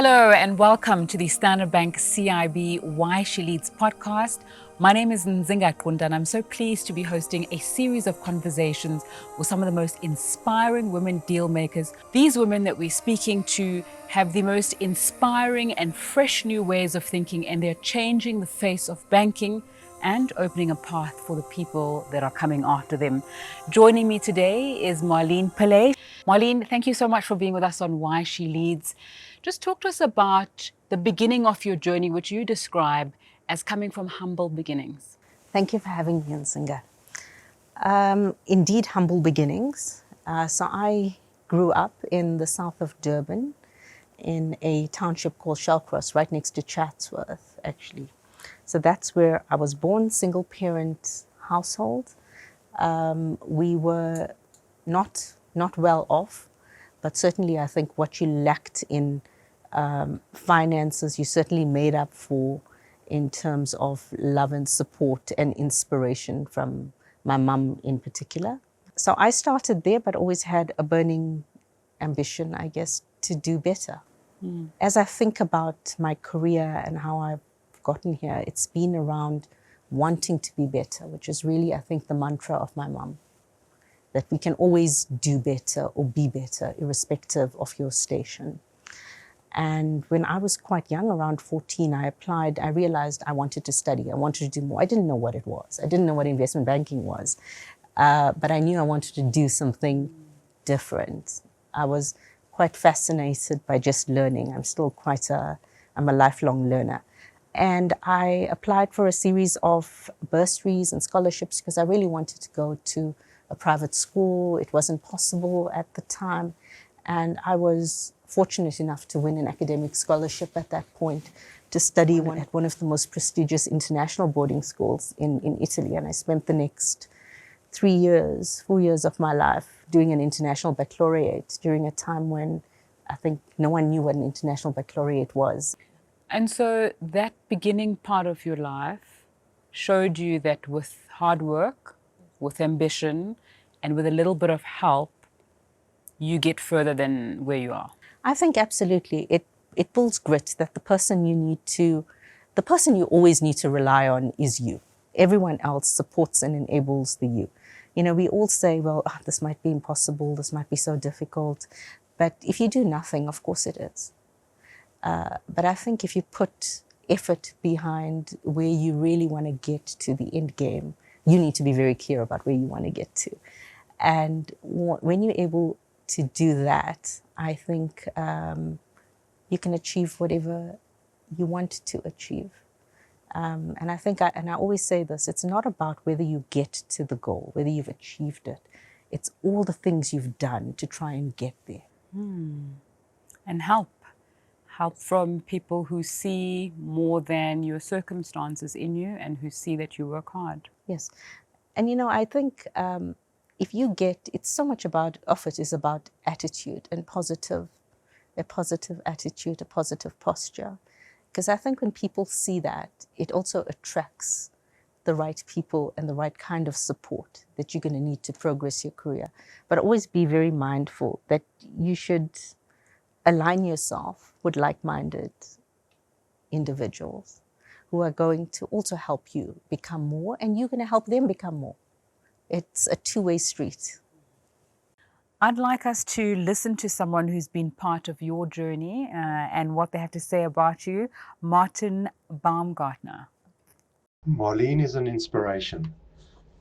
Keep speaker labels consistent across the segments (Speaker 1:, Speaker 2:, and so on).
Speaker 1: Hello and welcome to the Standard Bank CIB Why She Leads podcast. My name is Nzinga Kunda and I'm so pleased to be hosting a series of conversations with some of the most inspiring women deal makers. These women that we're speaking to have the most inspiring and fresh new ways of thinking, and they're changing the face of banking and opening a path for the people that are coming after them. Joining me today is Marlene Pillay. Marlene, thank you so much for being with us on Why She Leads. Just talk to us about the beginning of your journey, which you describe as coming from humble beginnings.
Speaker 2: Thank you for having me, Nzinga. Indeed, humble beginnings. So I grew up in the south of Durban in a township called Shellcross, right next to Chatsworth, actually. So that's where I was born, single parent household. We were not well off, but certainly I think what you lacked in finances, you certainly made up for in terms of love and support and inspiration from my mum in particular. So I started there, but always had a burning ambition, I guess, to do better. As I think about my career and how I've gotten here, it's been around wanting to be better, which is really, I think, the mantra of my mum, that we can always do better or be better, irrespective of your station. And when I was quite young, around 14, I applied. I realized I wanted to study. I wanted to do more. I didn't know what it was. I didn't know what investment banking was. But I knew I wanted to do something different. I was quite fascinated by just learning. I'm a lifelong learner. And I applied for a series of bursaries and scholarships because I really wanted to go to a private school. It wasn't possible at the time. And I was fortunate enough to win an academic scholarship at that point to study at one of the most prestigious international boarding schools in Italy. And I spent the next 4 years of my life doing an international baccalaureate during a time when I think no one knew what an international baccalaureate was.
Speaker 1: And so that beginning part of your life showed you that with hard work, with ambition, and with a little bit of help, you get further than where you are.
Speaker 2: I think absolutely. It builds grit that the person you always need to rely on is you. Everyone else supports and enables the you. You know, we all say, well, this might be impossible, this might be so difficult. But if you do nothing, of course it is. But I think if you put effort behind where you really want to get to the end game, you need to be very clear about where you want to get to. And when you're able to do that, I think you can achieve whatever you want to achieve. And I think, I always say this, it's not about whether you get to the goal, whether you've achieved it. It's all the things you've done to try and get there.
Speaker 1: And help from people who see more than your circumstances in you and who see that you work hard.
Speaker 2: Yes. And, you know, I think it's so much about attitude and a positive attitude, a positive posture. Because I think when people see that, it also attracts the right people and the right kind of support that you're going to need to progress your career. But always be very mindful that you should align yourself with like-minded individuals who are going to also help you become more, and you're going to help them become more. It's a two-way street.
Speaker 1: I'd like us to listen to someone who's been part of your journey and what they have to say about you. Martin Baumgartner.
Speaker 3: Marlene is an inspiration.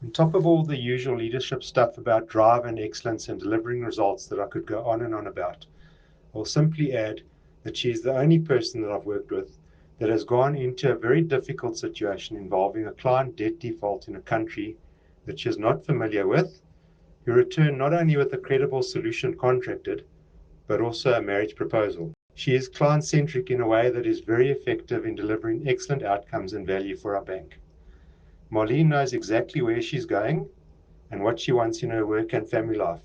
Speaker 3: On top of all the usual leadership stuff about drive and excellence and delivering results that I could go on and on about, I'll simply add that she is the only person that I've worked with that has gone into a very difficult situation involving a client debt default in a country that she is not familiar with, who returned not only with a credible solution contracted, but also a marriage proposal. She is client-centric in a way that is very effective in delivering excellent outcomes and value for our bank. Marlene knows exactly where she's going and what she wants in her work and family life,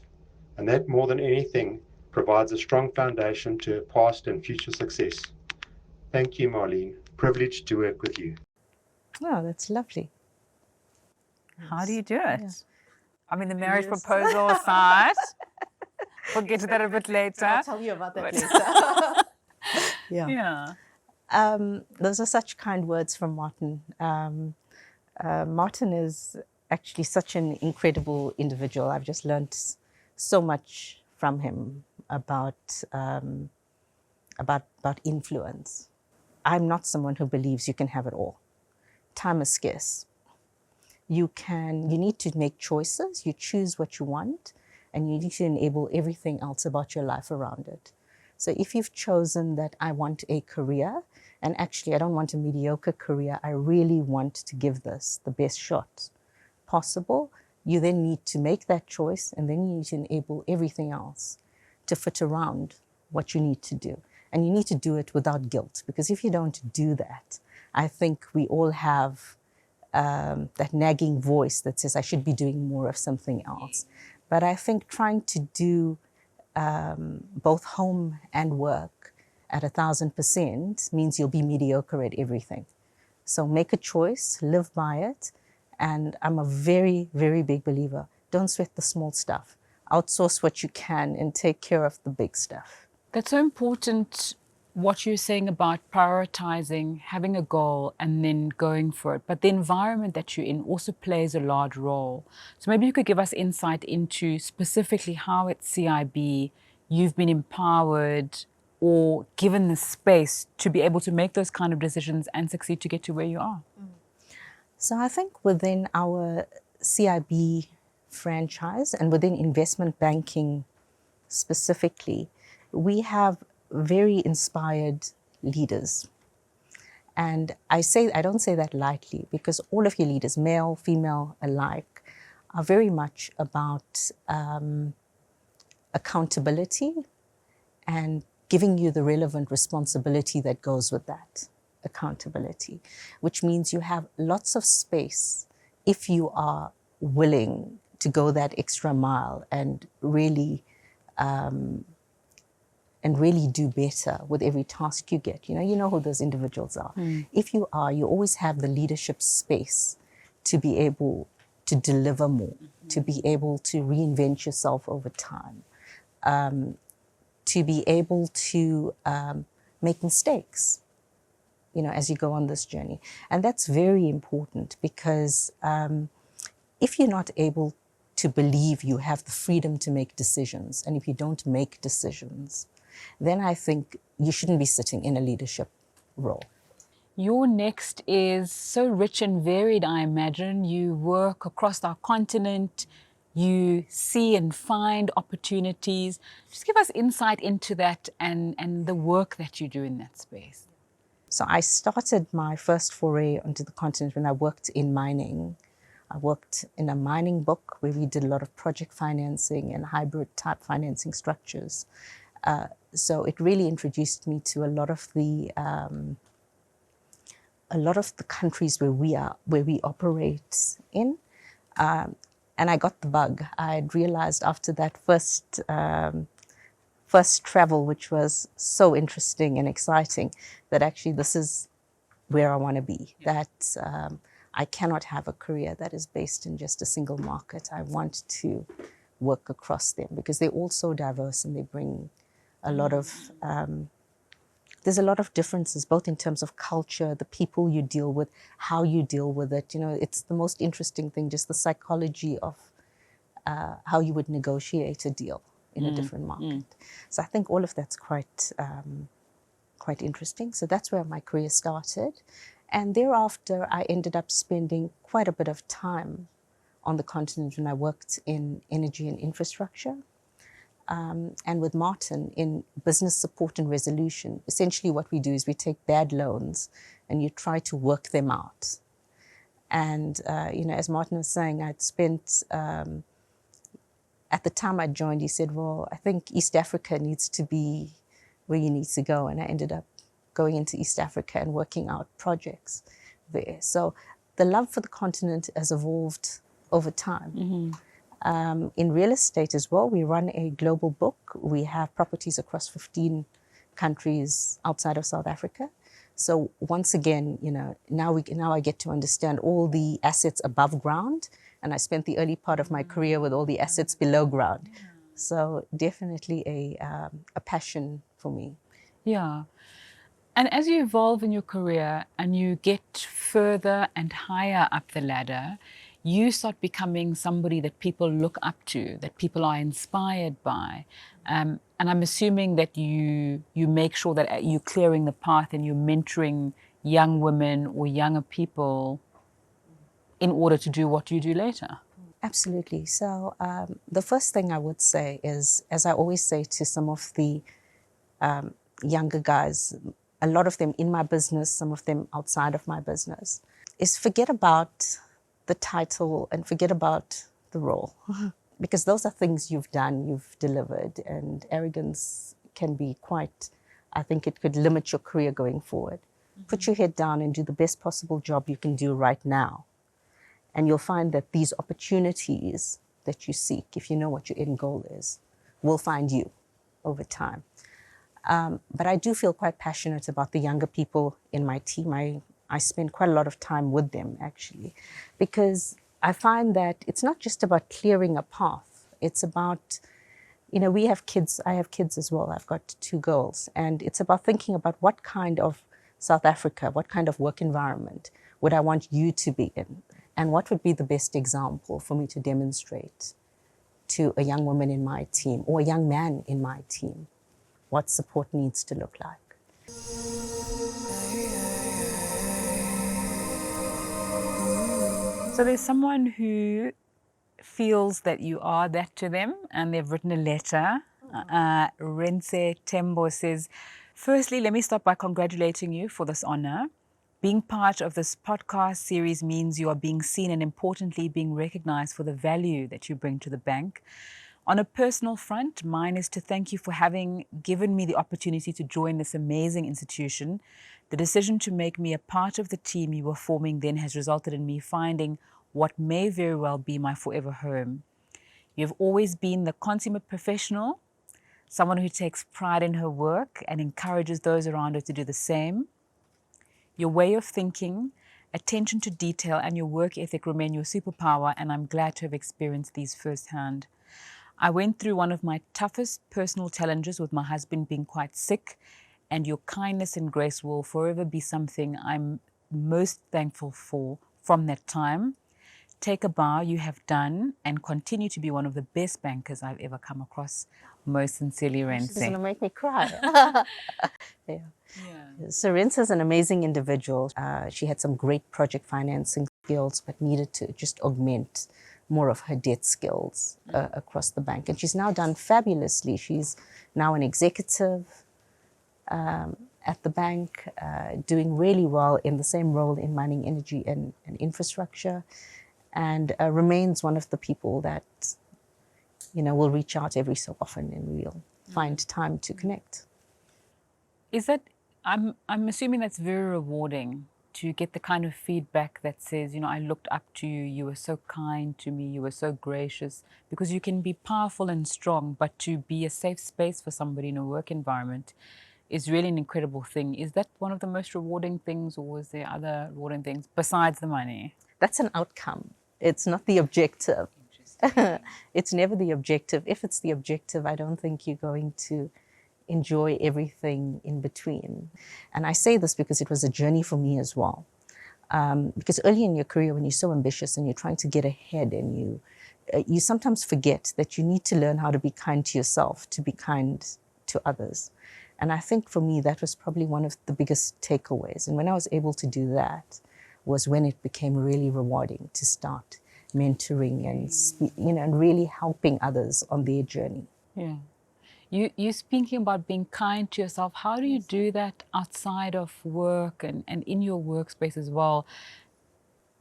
Speaker 3: and that more than anything provides a strong foundation to her past and future success. Thank you, Marlene. Privileged to work with you.
Speaker 2: Oh, that's lovely.
Speaker 1: How do you do it?
Speaker 2: Yeah.
Speaker 1: I mean, the marriage proposal aside, we'll get to that a bit later.
Speaker 2: I'll tell you about that later. Yeah.
Speaker 1: Yeah.
Speaker 2: Those are such kind words from Martin. Martin is actually such an incredible individual. I've just learned so much from him about influence. I'm not someone who believes you can have it all. Time is scarce. You need to make choices. You choose what you want, and you need to enable everything else about your life around it. So if you've chosen that I want a career, and actually I don't want a mediocre career, I really want to give this the best shot possible, you then need to make that choice, and then you need to enable everything else to fit around what you need to do. And you need to do it without guilt, because if you don't do that, I think we all have that nagging voice that says I should be doing more of something else. But I think trying to do both home and work at 1,000% means you'll be mediocre at everything. So make a choice, live by it. And I'm a very, very big believer. Don't sweat the small stuff. Outsource what you can and take care of the big stuff.
Speaker 1: That's so important, what you're saying about prioritizing, having a goal, and then going for it. But the environment that you're in also plays a large role. So maybe you could give us insight into specifically how at CIB you've been empowered or given the space to be able to make those kind of decisions and succeed to get to where you are.
Speaker 2: So I think within our CIB franchise and within investment banking specifically, we have very inspired leaders. And I don't say that lightly, because all of your leaders, male, female alike, are very much about accountability and giving you the relevant responsibility that goes with that accountability, which means you have lots of space if you are willing to go that extra mile and really do better with every task you get. You know who those individuals are. If you are, you always have the leadership space to be able to deliver more, to be able to reinvent yourself over time, to be able to make mistakes, as you go on this journey. And that's very important, because if you're not able to believe you have the freedom to make decisions, and if you don't make decisions, then I think you shouldn't be sitting in a leadership role.
Speaker 1: Your next is so rich and varied, I imagine. You work across our continent, you see and find opportunities. Just give us insight into that and the work that you do in that space.
Speaker 2: So I started my first foray onto the continent when I worked in mining. I worked in a mining book where we did a lot of project financing and hybrid type financing structures. So it really introduced me to a lot of the countries where we operate in. And I got the bug. I had realized after that first travel, which was so interesting and exciting, that actually this is where I want to be. That I cannot have a career that is based in just a single market. I want to work across them, because they're all so diverse and they bring a lot of, there's a lot of differences, both in terms of culture, the people you deal with, how you deal with it. It's the most interesting thing, just the psychology of how you would negotiate a deal in a different market. So I think all of that's quite interesting. So that's where my career started. And thereafter, I ended up spending quite a bit of time on the continent when I worked in energy and infrastructure. And with Martin in business support and resolution. Essentially what we do is we take bad loans and you try to work them out. And, as Martin was saying, I'd spent, at the time I joined, he said, well, I think East Africa needs to be where you need to go. And I ended up going into East Africa and working out projects there. So the love for the continent has evolved over time. In real estate as well, we run a global book. We have properties across 15 countries outside of South Africa. So once again, now I get to understand all the assets above ground, and I spent the early part of my career with all the assets below ground. So definitely a passion for me.
Speaker 1: Yeah. And as you evolve in your career and you get further and higher up the ladder, you start becoming somebody that people look up to, that people are inspired by. And I'm assuming that you make sure that you're clearing the path and you're mentoring young women or younger people in order to do what you do later.
Speaker 2: Absolutely. So the first thing I would say is, as I always say to some of the younger guys, a lot of them in my business, some of them outside of my business, is forget about the title and forget about the role. Because those are things you've done, you've delivered, and arrogance can be quite, I think it could limit your career going forward. Put your head down and do the best possible job you can do right now. And you'll find that these opportunities that you seek, if you know what your end goal is, will find you over time. But I do feel quite passionate about the younger people in my team. I spend quite a lot of time with them, actually, because I find that it's not just about clearing a path. It's about, we have kids. I have kids as well. I've got 2 girls. And it's about thinking about what kind of South Africa, what kind of work environment would I want you to be in? And what would be the best example for me to demonstrate to a young woman in my team or a young man in my team what support needs to look like?
Speaker 1: So there's someone who feels that you are that to them, and they've written a letter. Rense Tembo says, firstly, let me start by congratulating you for this honor. Being part of this podcast series means you are being seen and, importantly, being recognized for the value that you bring to the bank. On a personal front, mine is to thank you for having given me the opportunity to join this amazing institution. The decision to make me a part of the team you were forming then has resulted in me finding what may very well be my forever home. You've always been the consummate professional, someone who takes pride in her work and encourages those around her to do the same. Your way of thinking, attention to detail, and your work ethic remain your superpower, and I'm glad to have experienced these firsthand. I went through one of my toughest personal challenges with my husband being quite sick, and your kindness and grace will forever be something I'm most thankful for from that time. Take a bow, you have done and continue to be one of the best bankers I've ever come across. Most sincerely, Rense.
Speaker 2: She's going to make me cry. Yeah.
Speaker 1: Yeah.
Speaker 2: So Rense is an amazing individual. She had some great project financing skills, but needed to just augment more of her debt skills across the bank. And she's now done fabulously. She's now an executive at the bank, doing really well in the same role in mining, energy, and infrastructure, and remains one of the people that, will reach out every so often and we'll find time to connect.
Speaker 1: Is that, I'm assuming that's very rewarding to get the kind of feedback that says, I looked up to you, you were so kind to me, you were so gracious, because you can be powerful and strong, but to be a safe space for somebody in a work environment is really an incredible thing. Is that one of the most rewarding things, or is there other rewarding things besides the money?
Speaker 2: That's an outcome. It's not the objective. It's never the objective. If it's the objective, I don't think you're going to enjoy everything in between. And I say this because it was a journey for me as well. Because early in your career, when you're so ambitious and you're trying to get ahead, and you sometimes forget that you need to learn how to be kind to yourself, to be kind to others. And I think for me, that was probably one of the biggest takeaways. And when I was able to do that was when it became really rewarding to start mentoring and really helping others on their journey.
Speaker 1: Yeah. You're speaking about being kind to yourself. How do you do that outside of work and in your workspace as well?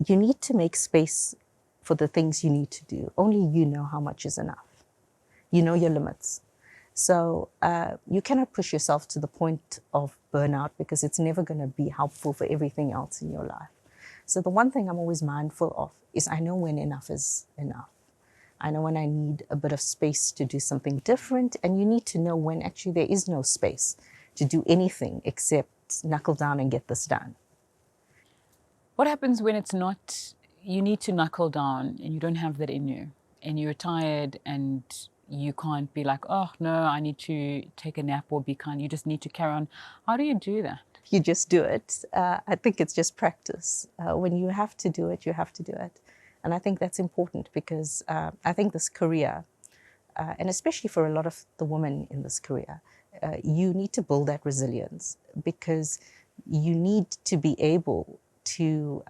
Speaker 2: You need to make space for the things you need to do. Only you know how much is enough. You know your limits. So you cannot push yourself to the point of burnout, because it's never going to be helpful for everything else in your life. So the one thing I'm always mindful of is I know when enough is enough. I know when I need a bit of space to do something different, and you need to know when actually there is no space to do anything except knuckle down and get this done.
Speaker 1: What happens when it's not, you need to knuckle down and you don't have that in you, and you're tired and you can't be like, oh no, I need to take a nap or be kind. You just need to carry on. How do you do that?
Speaker 2: you just do it. I think it's just practice. When you have to do it, you have to do it. And I think that's important because I think this career, and especially for a lot of the women in this career, you need to build that resilience because you need to be able to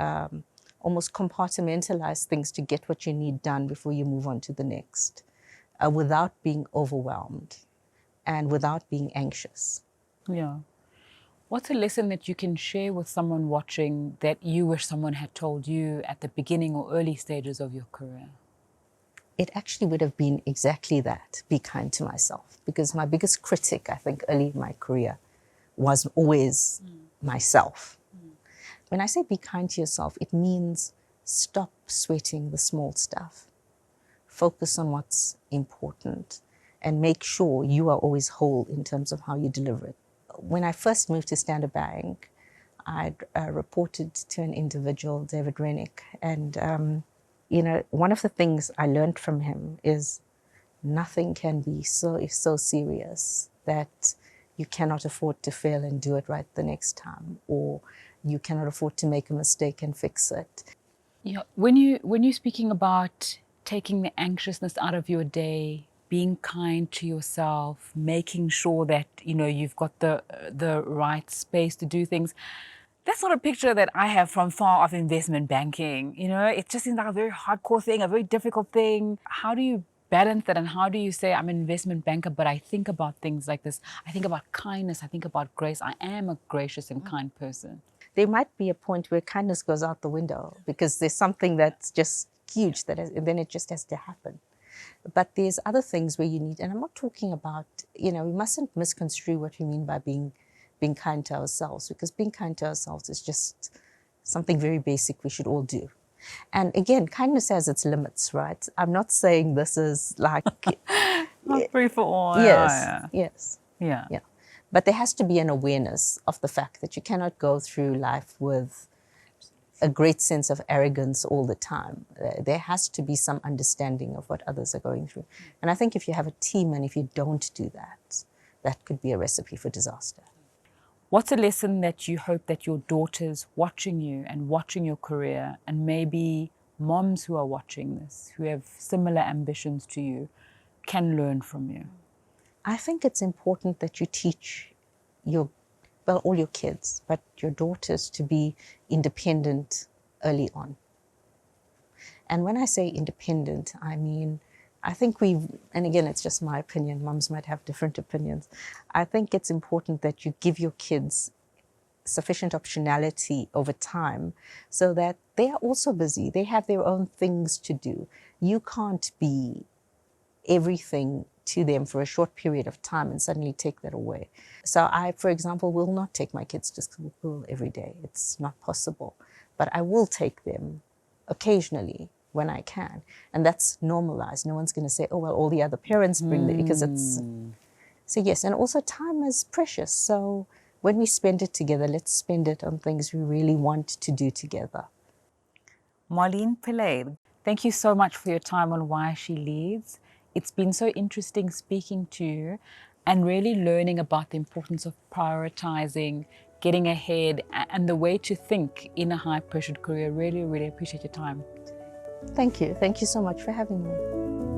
Speaker 2: almost compartmentalize things to get what you need done before you move on to the next, without being overwhelmed and without being anxious.
Speaker 1: Yeah. What's a lesson that you can share with someone watching that you wish someone had told you at the beginning or early stages of your career?
Speaker 2: It actually would have been exactly that, be kind to myself. Because my biggest critic, I think, early in my career was always myself. When I say be kind to yourself, it means stop sweating the small stuff. Focus on what's important and make sure you are always whole in terms of how you deliver it. When I first moved to Standard Bank, I reported to an individual, David Rennick, and one of the things I learned from him is nothing can be so serious that you cannot afford to fail and do it right the next time, or you cannot afford to make a mistake and fix it.
Speaker 1: Yeah, when you're speaking about taking the anxiousness out of your day, being kind to yourself, making sure that you've got the right space to do things. That's not a picture that I have from far off investment banking. It just seems like a very hardcore thing, a very difficult thing. How do you balance that, and how do you say I'm an investment banker, but I think about things like this? I think about kindness. I think about grace. I am a gracious and kind person.
Speaker 2: There might be a point where kindness goes out the window because there's something that's just huge and then it just has to happen. But there's other things where you need, and I'm not talking about, we mustn't misconstrue what we mean by being kind to ourselves, because being kind to ourselves is just something very basic we should all do. And again, kindness has its limits, right? I'm not saying this is like...
Speaker 1: Not free for all.
Speaker 2: Yes, yes.
Speaker 1: Yeah.
Speaker 2: Yeah. But there has to be an awareness of the fact that you cannot go through life with a great sense of arrogance all the time. There has to be some understanding of what others are going through. And I think if you have a team and if you don't do that, that could be a recipe for disaster.
Speaker 1: What's a lesson that you hope that your daughters watching you and watching your career, and maybe moms who are watching this, who have similar ambitions to you, can learn from you?
Speaker 2: I think it's important that you teach all your kids, but your daughters, to be independent early on. And when I say independent, I mean, I think and again, it's just my opinion, mums might have different opinions. I think it's important that you give your kids sufficient optionality over time so that they are also busy. They have their own things to do. You can't be everything to them for a short period of time and suddenly take that away. So I, for example, will not take my kids to school every day. It's not possible. But I will take them occasionally when I can. And that's normalized. No one's going to say, oh, well, all the other parents bring it, because it's... So yes, and also time is precious. So when we spend it together, let's spend it on things we really want to do together.
Speaker 1: Marlene Pillay, thank you so much for your time on Why She Leads. It's been so interesting speaking to you and really learning about the importance of prioritizing, getting ahead, and the way to think in a high-pressured career. Really, really appreciate your time.
Speaker 2: Thank you. Thank you so much for having me.